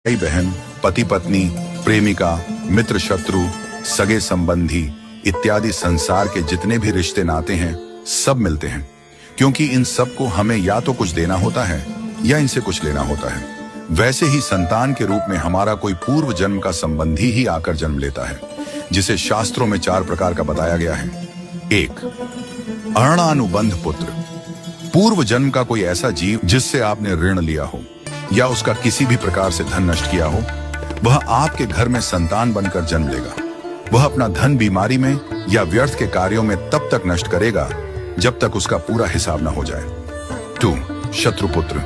भाई बहन, पति पत्नी, प्रेमिका, मित्र शत्रु, सगे संबंधी इत्यादि संसार के जितने भी रिश्ते नाते हैं सब मिलते हैं, क्योंकि इन सब को हमें या तो कुछ देना होता है या इनसे कुछ लेना होता है। वैसे ही संतान के रूप में हमारा कोई पूर्व जन्म का संबंधी ही आकर जन्म लेता है, जिसे शास्त्रों में 4 प्रकार का बताया गया है। 1. अणानुबंध पुत्र। पूर्व जन्म का कोई ऐसा जीव जिससे आपने ऋण लिया हो या उसका किसी भी प्रकार से धन नष्ट किया हो, वह आपके घर में संतान बनकर जन्म लेगा। वह अपना धन बीमारी में या व्यर्थ के कार्यों में तब तक नष्ट करेगा जब तक उसका पूरा हिसाब न हो जाए। 2. शत्रुपुत्र।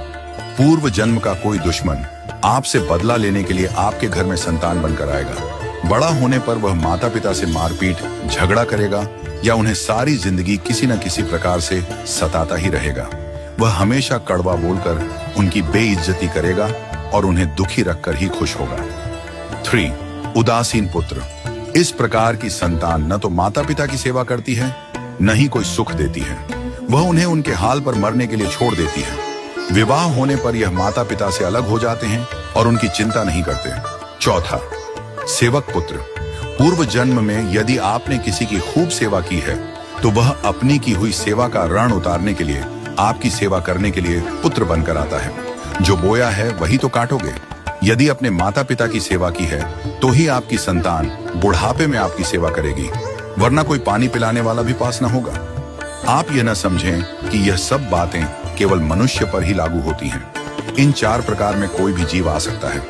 पूर्व जन्म का कोई दुश्मन आपसे बदला लेने के लिए आपके घर में संतान बनकर आएगा। बड़ा होने पर वह माता पिता से मारपीट, झगड़ा करेगा या उन्हें सारी जिंदगी किसी न किसी प्रकार से सताता ही रहेगा। वह हमेशा कड़वा बोलकर उनकी बेइज्जती करेगा और उन्हें दुखी रखकर ही खुश होगा। 3. उदासीन पुत्र। इस प्रकार की संतान न तो माता पिता की सेवा करती है, न ही कोई सुख देती है। वह उन्हें उनके हाल पर मरने के लिए छोड़ देती है। विवाह होने पर यह माता पिता से अलग हो जाते हैं और उनकी चिंता नहीं करते। 4. सेवक पुत्र। पूर्व जन्म में यदि आपने किसी की खूब सेवा की है तो वह अपनी की हुई सेवा का ऋण उतारने के लिए आपकी सेवा करने के लिए पुत्र बनकर आता है। जो बोया है वही तो काटोगे। यदि अपने माता पिता की सेवा की है तो ही आपकी संतान बुढ़ापे में आपकी सेवा करेगी, वरना कोई पानी पिलाने वाला भी पास न होगा। आप यह न समझें कि यह सब बातें केवल मनुष्य पर ही लागू होती हैं। इन 4 प्रकार में कोई भी जीव आ सकता है।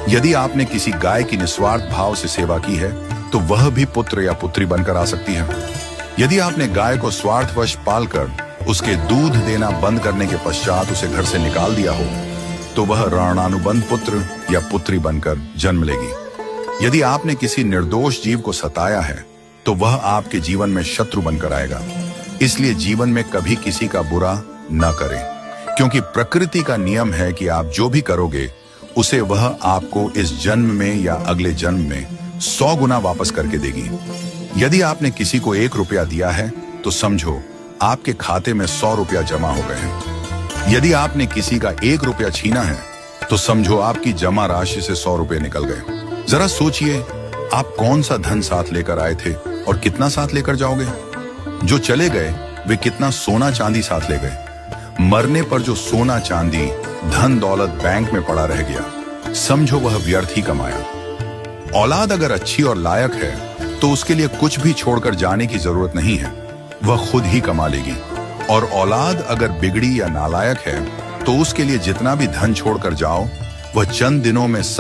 यदि आपने किसी गाय की निस्वार्थ भाव से सेवा की है तो वह भी पुत्र या पुत्री बनकर आ सकती है। यदि आपने गाय को स्वार्थवश पालकर उसके दूध देना बंद करने के पश्चात उसे घर से निकाल दिया हो तो वह ऋणानुबंध पुत्र या पुत्री बनकर जन्म लेगी। यदि आपने किसी निर्दोष जीव को सताया है तो वह आपके जीवन में शत्रु बनकर आएगा। इसलिए जीवन में कभी किसी का बुरा न करें, क्योंकि प्रकृति का नियम है कि आप जो भी करोगे उसे वह आपको इस जन्म में या अगले जन्म में 100 गुना वापस करके देगी। यदि आपने किसी को 1 रुपया दिया है तो समझो आपके खाते में 100 रुपया जमा हो गए हैं। यदि आपने किसी का 1 रुपया छीना है तो समझो आपकी जमा राशि से 100 रुपये निकल गए। जरा सोचिए, आप कौन सा धन साथ लेकर आए थे और कितना साथ लेकर जाओगे। जो चले गए वे कितना सोना चांदी साथ ले गए। मरने पर जो सोना चांदी धन दौलत बैंक में पड़ा रह गया, समझो वह व्यर्थ ही कमाया। औलाद अगर अच्छी और लायक है तो उसके लिए कुछ भी छोड़कर जाने की जरूरत नहीं है, वह खुद ही कमा लेगी। और औलाद अगर बिगड़ी या नालायक है तो उसके लिए जितना भी धन छोड़कर जाओ वह चंद दिनों में सब